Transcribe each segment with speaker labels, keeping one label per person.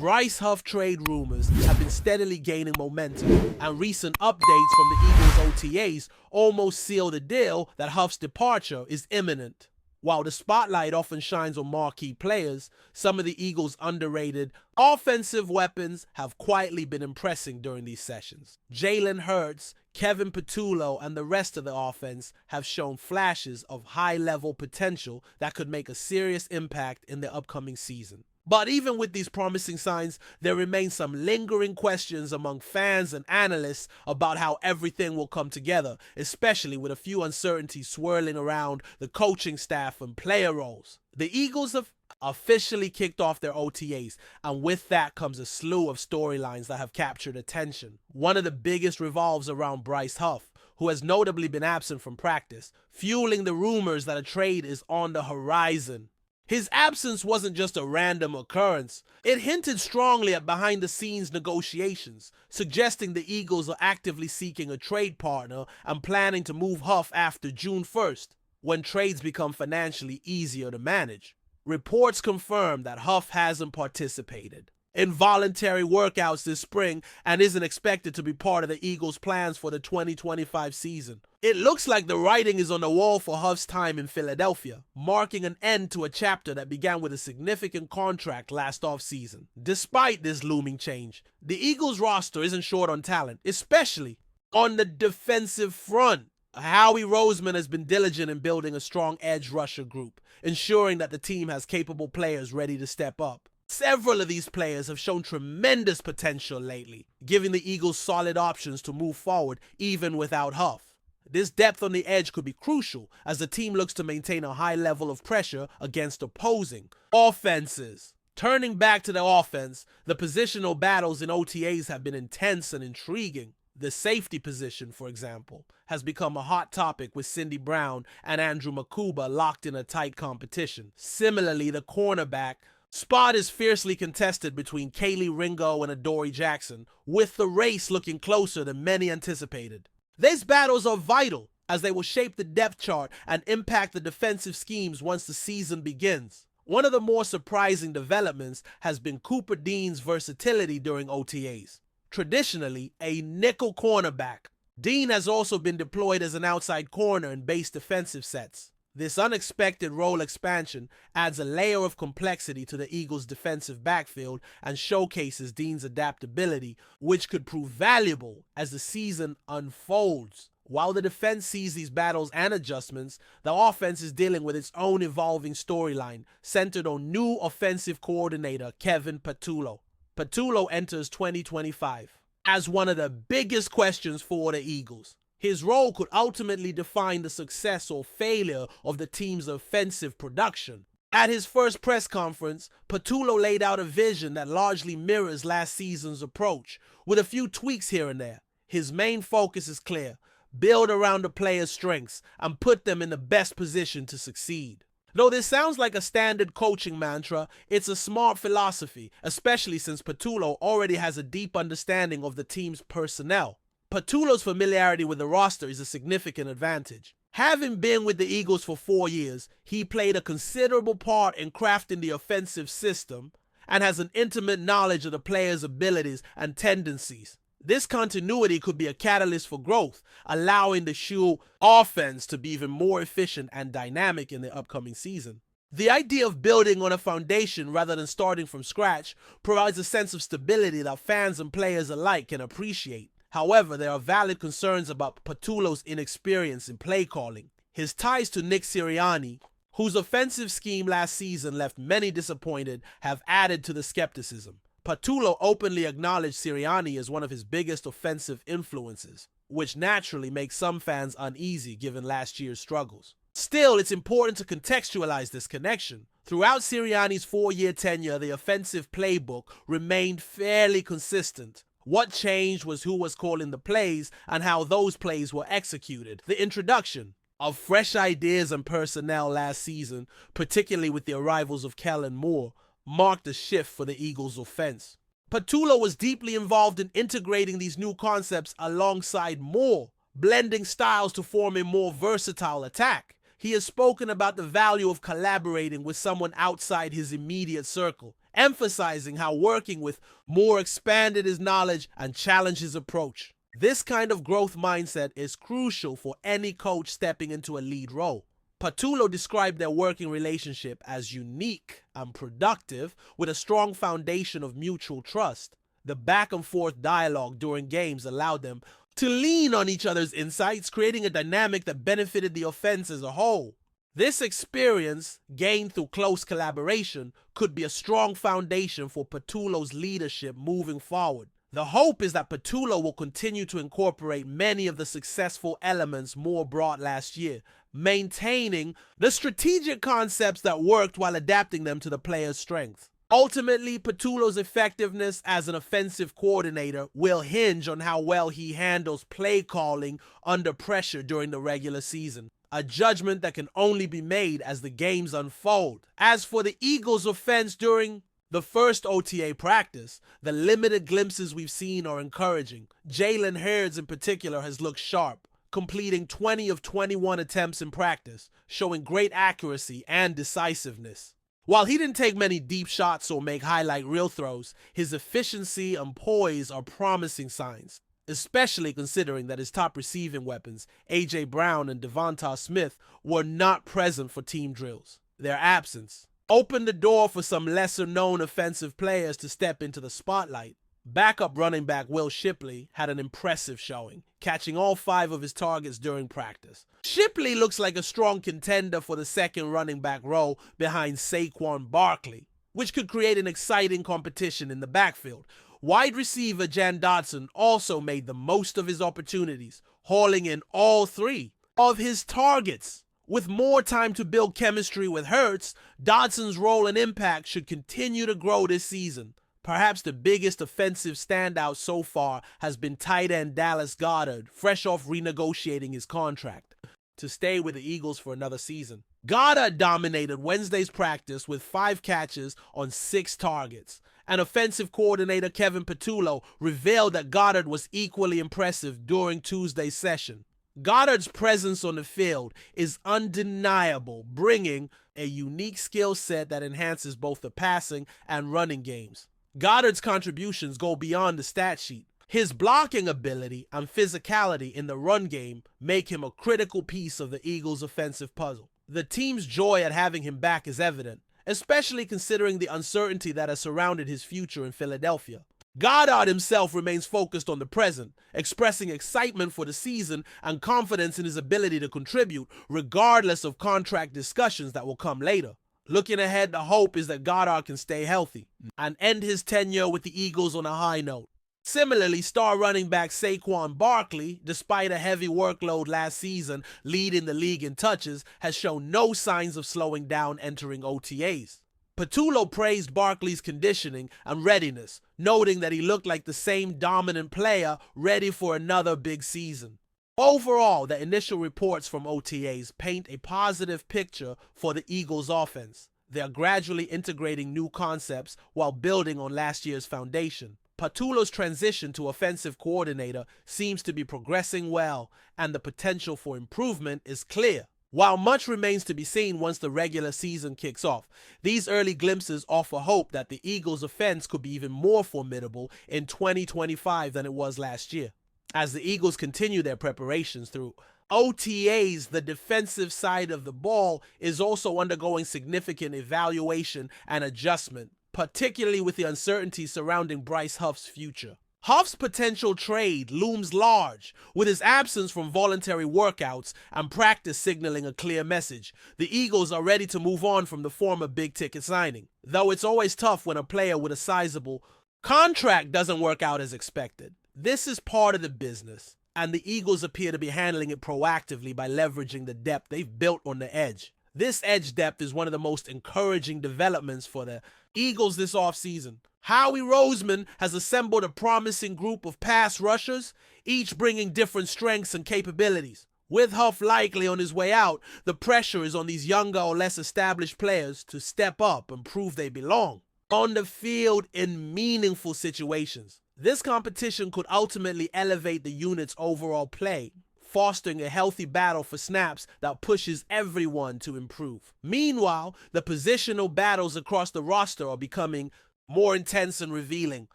Speaker 1: Bryce Huff trade rumors have been steadily gaining momentum, and recent updates from the Eagles' OTAs almost seal the deal that Huff's departure is imminent. While the spotlight often shines on marquee players, some of the Eagles' underrated offensive weapons have quietly been impressing during these sessions. Jalen Hurts, Kevin Patullo, and the rest of the offense have shown flashes of high-level potential that could make a serious impact in the upcoming season. But even with these promising signs, there remain some lingering questions among fans and analysts about how everything will come together, especially with a few uncertainties swirling around the coaching staff and player roles. The Eagles have officially kicked off their OTAs, and with that comes a slew of storylines that have captured attention. One of the biggest revolves around Bryce Huff, who has notably been absent from practice, fueling the rumors that a trade is on the horizon. His absence wasn't just a random occurrence. It hinted strongly at behind-the-scenes negotiations, suggesting the Eagles are actively seeking a trade partner and planning to move Huff after June 1st, when trades become financially easier to manage. Reports confirm that Huff hasn't participated in voluntary workouts this spring and isn't expected to be part of the Eagles' plans for the 2025 season. It looks like the writing is on the wall for Huff's time in Philadelphia, marking an end to a chapter that began with a significant contract last offseason. Despite this looming change, the Eagles' roster isn't short on talent, especially on the defensive front. Howie Roseman has been diligent in building a strong edge rusher group, ensuring that the team has capable players ready to step up. Several of these players have shown tremendous potential lately, giving the Eagles solid options to move forward even without Huff. This depth on the edge could be crucial as the team looks to maintain a high level of pressure against opposing offenses. Turning back to the offense, the positional battles in OTAs have been intense and intriguing. The safety position, for example, has become a hot topic with Cindy Brown and Andrew Makuba locked in a tight competition. Similarly, the cornerback spot is fiercely contested between Kaylee Ringo and Adoree Jackson, with the race looking closer than many anticipated. These battles are vital as they will shape the depth chart and impact the defensive schemes once the season begins. One of the more surprising developments has been Cooper Dean's versatility during OTAs. Traditionally a nickel cornerback, Dean has also been deployed as an outside corner in base defensive sets. This unexpected role expansion adds a layer of complexity to the Eagles' defensive backfield and showcases Dean's adaptability, which could prove valuable as the season unfolds. While the defense sees these battles and adjustments, the offense is dealing with its own evolving storyline centered on new offensive coordinator Kevin Patullo. Patullo enters 2025 as one of the biggest questions for the Eagles. His role could ultimately define the success or failure of the team's offensive production. At his first press conference, Patullo laid out a vision that largely mirrors last season's approach, with a few tweaks here and there. His main focus is clear: build around the players' strengths and put them in the best position to succeed. Though this sounds like a standard coaching mantra, it's a smart philosophy, especially since Patullo already has a deep understanding of the team's personnel. Patullo's familiarity with the roster is a significant advantage. Having been with the Eagles for 4 years, he played a considerable part in crafting the offensive system and has an intimate knowledge of the players' abilities and tendencies. This continuity could be a catalyst for growth, allowing the Shoe offense to be even more efficient and dynamic in the upcoming season. The idea of building on a foundation rather than starting from scratch provides a sense of stability that fans and players alike can appreciate. However, there are valid concerns about Patullo's inexperience in play calling. His ties to Nick Sirianni, whose offensive scheme last season left many disappointed, have added to the skepticism. Patullo openly acknowledged Sirianni as one of his biggest offensive influences, which naturally makes some fans uneasy given last year's struggles. Still, it's important to contextualize this connection. Throughout Sirianni's 4-year tenure, the offensive playbook remained fairly consistent. What changed was who was calling the plays and how those plays were executed. The introduction of fresh ideas and personnel last season, particularly with the arrivals of Kellen Moore, marked a shift for the Eagles' offense. Patullo was deeply involved in integrating these new concepts alongside Moore, blending styles to form a more versatile attack. He has spoken about the value of collaborating with someone outside his immediate circle, emphasizing how working with more expanded his knowledge and challenged his approach. This kind of growth mindset is crucial for any coach stepping into a lead role. Patullo described their working relationship as unique and productive, with a strong foundation of mutual trust. The back-and-forth dialogue during games allowed them to lean on each other's insights, creating a dynamic that benefited the offense as a whole. This experience, gained through close collaboration, could be a strong foundation for Patullo's leadership moving forward. The hope is that Patullo will continue to incorporate many of the successful elements Moore brought last year, maintaining the strategic concepts that worked while adapting them to the players' strengths. Ultimately, Patullo's effectiveness as an offensive coordinator will hinge on how well he handles play calling under pressure during the regular season, a judgment that can only be made as the games unfold. As for the Eagles' offense during the first OTA practice, the limited glimpses we've seen are encouraging. Jalen Hurts in particular has looked sharp, completing 20 of 21 attempts in practice, showing great accuracy and decisiveness. While he didn't take many deep shots or make highlight reel throws, his efficiency and poise are promising signs, especially considering that his top receiving weapons, A.J. Brown and Devonta Smith, were not present for team drills. Their absence opened the door for some lesser-known offensive players to step into the spotlight. Backup running back Will Shipley had an impressive showing, catching all 5 of his targets during practice. Shipley looks like a strong contender for the second running back role behind Saquon Barkley, which could create an exciting competition in the backfield. Wide receiver Jan Dotson also made the most of his opportunities, hauling in all 3 of his targets. With more time to build chemistry with Hurts, Dodson's role and impact should continue to grow this season. Perhaps the biggest offensive standout so far has been tight end Dallas Goedert, fresh off renegotiating his contract to stay with the Eagles for another season. Goedert dominated Wednesday's practice with 5 catches on 6 targets. And offensive coordinator Kevin Patullo revealed that Goedert was equally impressive during Tuesday's session. Goddard's presence on the field is undeniable, bringing a unique skill set that enhances both the passing and running games. Goddard's contributions go beyond the stat sheet. His blocking ability and physicality in the run game make him a critical piece of the Eagles' offensive puzzle. The team's joy at having him back is evident, especially considering the uncertainty that has surrounded his future in Philadelphia. Goedert himself remains focused on the present, expressing excitement for the season and confidence in his ability to contribute, regardless of contract discussions that will come later. Looking ahead, the hope is that Goedert can stay healthy and end his tenure with the Eagles on a high note. Similarly, star running back Saquon Barkley, despite a heavy workload last season leading the league in touches, has shown no signs of slowing down entering OTAs. Patullo praised Barkley's conditioning and readiness, noting that he looked like the same dominant player ready for another big season. Overall, the initial reports from OTAs paint a positive picture for the Eagles' offense. They are gradually integrating new concepts while building on last year's foundation. Patullo's transition to offensive coordinator seems to be progressing well, and the potential for improvement is clear. While much remains to be seen once the regular season kicks off, these early glimpses offer hope that the Eagles' offense could be even more formidable in 2025 than it was last year. As the Eagles continue their preparations through OTAs, the defensive side of the ball is also undergoing significant evaluation and adjustment, particularly with the uncertainty surrounding Bryce Huff's future. Huff's potential trade looms large, with his absence from voluntary workouts and practice signaling a clear message. The Eagles are ready to move on from the former big-ticket signing, though it's always tough when a player with a sizable contract doesn't work out as expected. This is part of the business, and the Eagles appear to be handling it proactively by leveraging the depth they've built on the edge. This edge depth is one of the most encouraging developments for the Eagles this offseason. Howie Roseman has assembled a promising group of pass rushers, each bringing different strengths and capabilities. With Huff likely on his way out, the pressure is on these younger or less established players to step up and prove they belong on the field in meaningful situations. This competition could ultimately elevate the unit's overall play, fostering a healthy battle for snaps that pushes everyone to improve. Meanwhile, the positional battles across the roster are becoming more intense and revealing.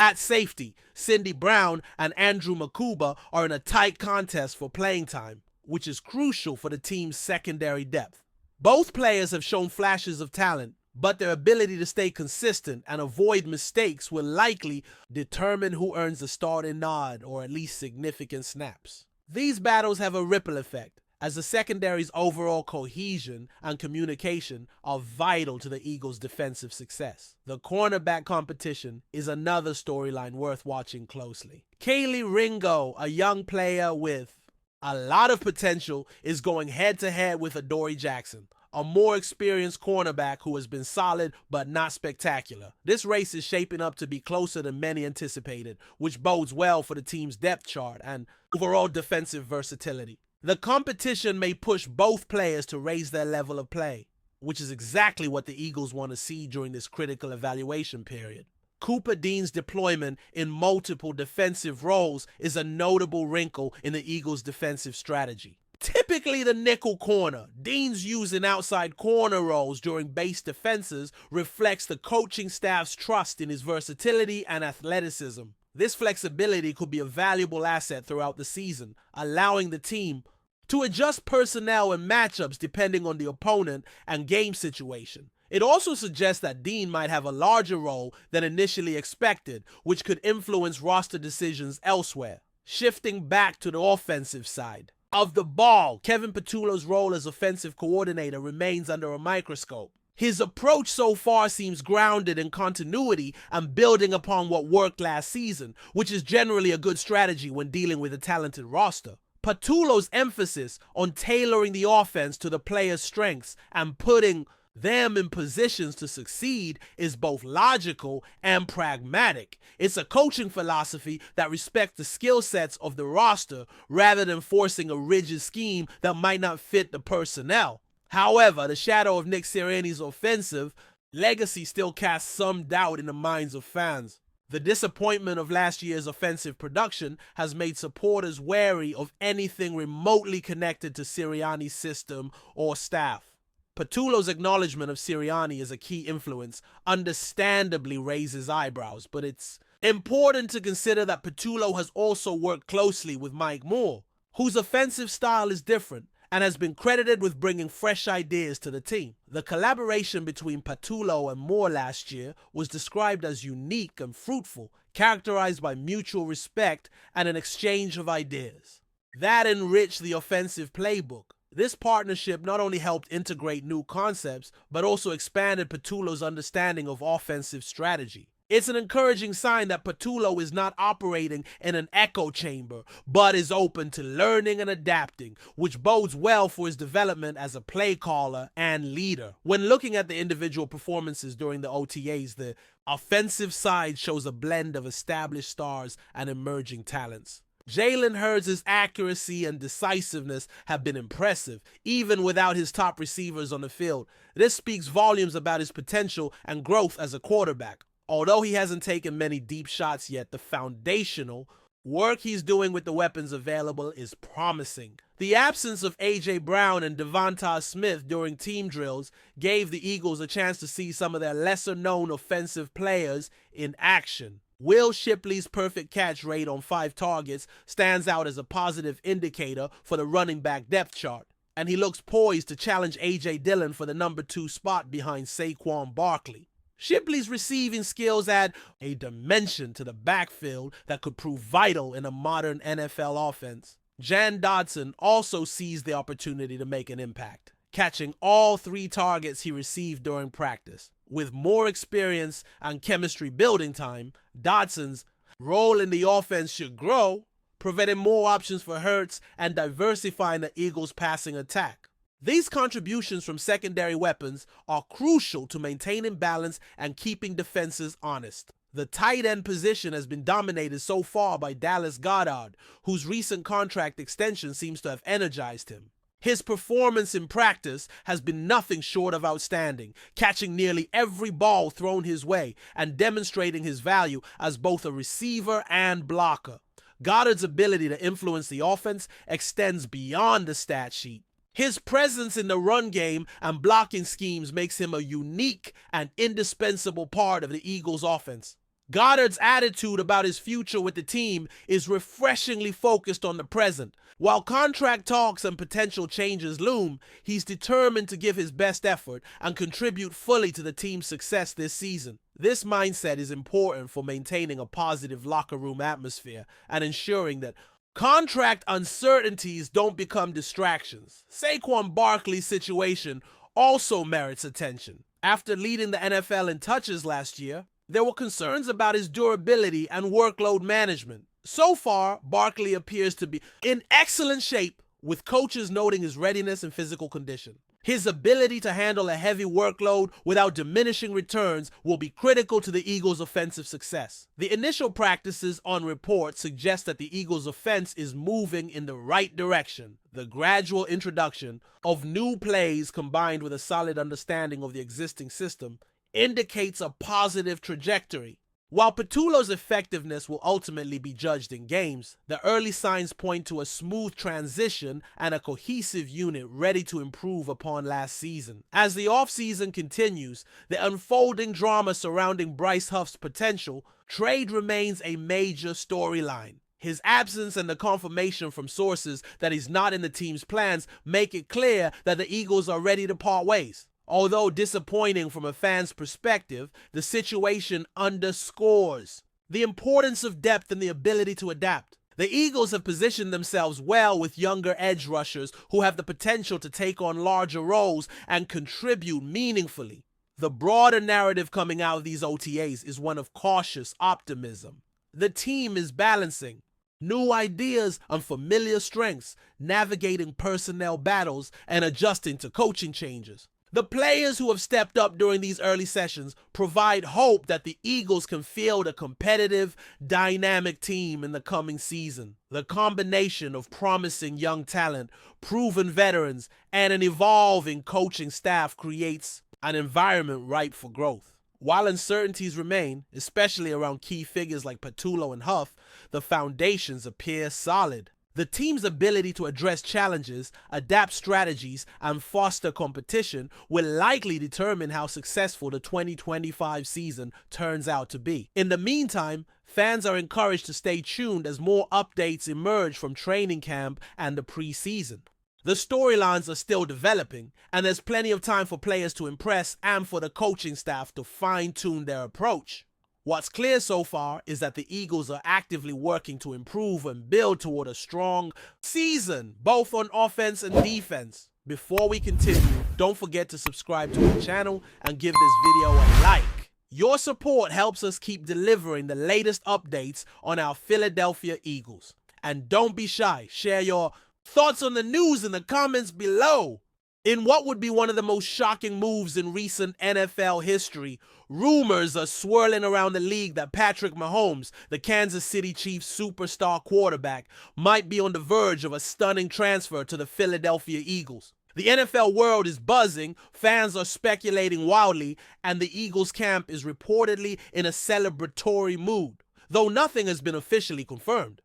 Speaker 1: At safety, Cindy Brown and Andrew Makuba are in a tight contest for playing time, which is crucial for the team's secondary depth. Both players have shown flashes of talent, but their ability to stay consistent and avoid mistakes will likely determine who earns a starting nod or at least significant snaps. These battles have a ripple effect, as the secondary's overall cohesion and communication are vital to the Eagles' defensive success. The cornerback competition is another storyline worth watching closely. Kaylee Ringo, a young player with a lot of potential, is going head-to-head with Adoree Jackson, a more experienced cornerback who has been solid but not spectacular. This race is shaping up to be closer than many anticipated, which bodes well for the team's depth chart and overall defensive versatility. The competition may push both players to raise their level of play, which is exactly what the Eagles want to see during this critical evaluation period. Cooper Dean's deployment in multiple defensive roles is a notable wrinkle in the Eagles' defensive strategy. Typically the nickel corner, Dean's use in outside corner roles during base defenses reflects the coaching staff's trust in his versatility and athleticism. This flexibility could be a valuable asset throughout the season, allowing the team to adjust personnel and matchups depending on the opponent and game situation. It also suggests that Dean might have a larger role than initially expected, which could influence roster decisions elsewhere. Shifting back to the offensive side of the ball, Kevin Patullo's role as offensive coordinator remains under a microscope. His approach so far seems grounded in continuity and building upon what worked last season, which is generally a good strategy when dealing with a talented roster. Patullo's emphasis on tailoring the offense to the players' strengths and putting them in positions to succeed is both logical and pragmatic. It's a coaching philosophy that respects the skill sets of the roster rather than forcing a rigid scheme that might not fit the personnel. However, the shadow of Nick Sirianni's offensive legacy still casts some doubt in the minds of fans. The disappointment of last year's offensive production has made supporters wary of anything remotely connected to Sirianni's system or staff. Patullo's acknowledgement of Sirianni as a key influence understandably raises eyebrows, but it's important to consider that Patullo has also worked closely with Mike Moore, whose offensive style is different and has been credited with bringing fresh ideas to the team. The collaboration between Patullo and Moore last year was described as unique and fruitful, characterized by mutual respect and an exchange of ideas. That enriched the offensive playbook. This partnership not only helped integrate new concepts, but also expanded Patullo's understanding of offensive strategy. It's an encouraging sign that Patullo is not operating in an echo chamber, but is open to learning and adapting, which bodes well for his development as a play caller and leader. When looking at the individual performances during the OTAs, the offensive side shows a blend of established stars and emerging talents. Jalen Hurts' accuracy and decisiveness have been impressive, even without his top receivers on the field. This speaks volumes about his potential and growth as a quarterback. Although he hasn't taken many deep shots yet, the foundational work he's doing with the weapons available is promising. The absence of A.J. Brown and Devonta Smith during team drills gave the Eagles a chance to see some of their lesser-known offensive players in action. Will Shipley's perfect catch rate on 5 targets stands out as a positive indicator for the running back depth chart, and he looks poised to challenge A.J. Dillon for the number 2 spot behind Saquon Barkley. Shipley's receiving skills add a dimension to the backfield that could prove vital in a modern NFL offense. Jan Dodson also seized the opportunity to make an impact, catching all 3 targets he received during practice. With more experience and chemistry building time, Dodson's role in the offense should grow, providing more options for Hurts and diversifying the Eagles' passing attack. These contributions from secondary weapons are crucial to maintaining balance and keeping defenses honest. The tight end position has been dominated so far by Dallas Goedert, whose recent contract extension seems to have energized him. His performance in practice has been nothing short of outstanding, catching nearly every ball thrown his way and demonstrating his value as both a receiver and blocker. Goddard's ability to influence the offense extends beyond the stat sheet. His presence in the run game and blocking schemes makes him a unique and indispensable part of the Eagles' offense. Goddard's attitude about his future with the team is refreshingly focused on the present. While contract talks and potential changes loom, he's determined to give his best effort and contribute fully to the team's success this season. This mindset is important for maintaining a positive locker room atmosphere and ensuring that contract uncertainties don't become distractions. Saquon Barkley's situation also merits attention. After leading the NFL in touches last year, there were concerns about his durability and workload management. So far, Barkley appears to be in excellent shape, with coaches noting his readiness and physical condition. His ability to handle a heavy workload without diminishing returns will be critical to the Eagles' offensive success. The initial practices on report suggest that the Eagles' offense is moving in the right direction. The gradual introduction of new plays combined with a solid understanding of the existing system indicates a positive trajectory. While Patullo's effectiveness will ultimately be judged in games, the early signs point to a smooth transition and a cohesive unit ready to improve upon last season. As the offseason continues, the unfolding drama surrounding Bryce Huff's potential trade remains a major storyline. His absence and the confirmation from sources that he's not in the team's plans make it clear that the Eagles are ready to part ways. Although disappointing from a fan's perspective, the situation underscores the importance of depth and the ability to adapt. The Eagles have positioned themselves well with younger edge rushers who have the potential to take on larger roles and contribute meaningfully. The broader narrative coming out of these OTAs is one of cautious optimism. The team is balancing new ideas and familiar strengths, navigating personnel battles and adjusting to coaching changes. The players who have stepped up during these early sessions provide hope that the Eagles can field a competitive, dynamic team in the coming season. The combination of promising young talent, proven veterans, and an evolving coaching staff creates an environment ripe for growth. While uncertainties remain, especially around key figures like Patullo and Huff, the foundations appear solid. The team's ability to address challenges, adapt strategies, and foster competition will likely determine how successful the 2025 season turns out to be. In the meantime, fans are encouraged to stay tuned as more updates emerge from training camp and the preseason. The storylines are still developing, and there's plenty of time for players to impress and for the coaching staff to fine-tune their approach. What's clear so far is that the Eagles are actively working to improve and build toward a strong season, both on offense and defense. Before we continue, don't forget to subscribe to our channel and give this video a like. Your support helps us keep delivering the latest updates on our Philadelphia Eagles. And don't be shy, share your thoughts on the news in the comments below. In what would be one of the most shocking moves in recent NFL history, rumors are swirling around the league that Patrick Mahomes, the Kansas City Chiefs superstar quarterback, might be on the verge of a stunning transfer to the Philadelphia Eagles. The NFL world is buzzing, fans are speculating wildly, and the Eagles camp is reportedly in a celebratory mood, though nothing has been officially confirmed.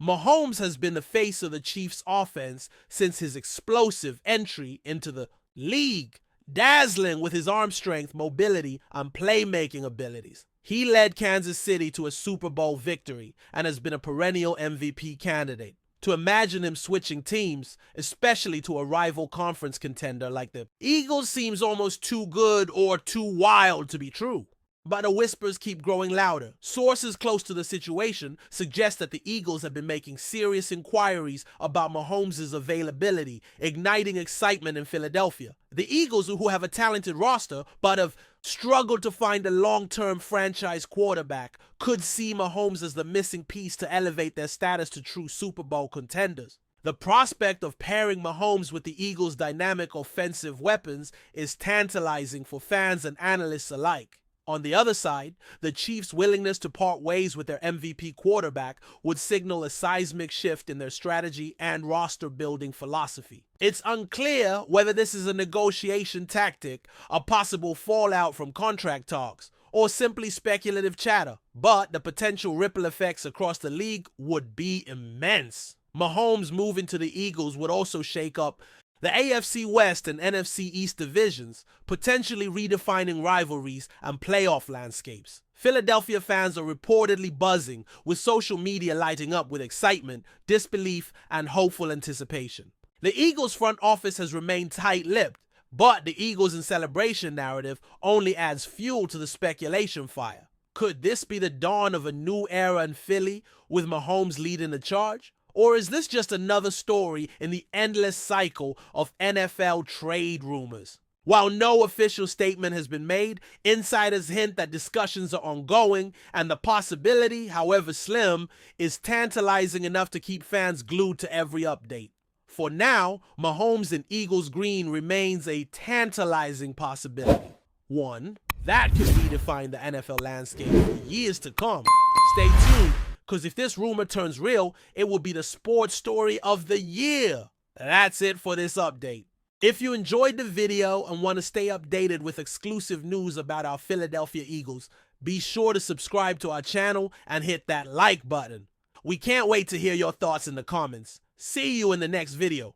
Speaker 1: Mahomes has been the face of the Chiefs' offense since his explosive entry into the league, dazzling with his arm strength, mobility, and playmaking abilities. He led Kansas City to a Super Bowl victory and has been a perennial MVP candidate. To imagine him switching teams, especially to a rival conference contender like the Eagles, seems almost too good or too wild to be true. But the whispers keep growing louder. Sources close to the situation suggest that the Eagles have been making serious inquiries about Mahomes' availability, igniting excitement in Philadelphia. The Eagles, who have a talented roster but have struggled to find a long-term franchise quarterback, could see Mahomes as the missing piece to elevate their status to true Super Bowl contenders. The prospect of pairing Mahomes with the Eagles' dynamic offensive weapons is tantalizing for fans and analysts alike. On the other side, the Chiefs' willingness to part ways with their MVP quarterback would signal a seismic shift in their strategy and roster-building philosophy. It's unclear whether this is a negotiation tactic, a possible fallout from contract talks, or simply speculative chatter, but the potential ripple effects across the league would be immense. Mahomes moving to the Eagles would also shake up the AFC West and NFC East divisions, potentially redefining rivalries and playoff landscapes. Philadelphia fans are reportedly buzzing, with social media lighting up with excitement, disbelief, and hopeful anticipation. The Eagles front office has remained tight-lipped, but the Eagles in celebration narrative only adds fuel to the speculation fire. Could this be the dawn of a new era in Philly, with Mahomes leading the charge? Or is this just another story in the endless cycle of NFL trade rumors? While no official statement has been made, insiders hint that discussions are ongoing, and the possibility, however slim, is tantalizing enough to keep fans glued to every update. For now, Mahomes in Eagles green remains a tantalizing possibility. One that could redefine the NFL landscape for years to come. Stay tuned, because if this rumor turns real, it will be the sports story of the year. That's it for this update. If you enjoyed the video and want to stay updated with exclusive news about our Philadelphia Eagles, be sure to subscribe to our channel and hit that like button. We can't wait to hear your thoughts in the comments. See you in the next video.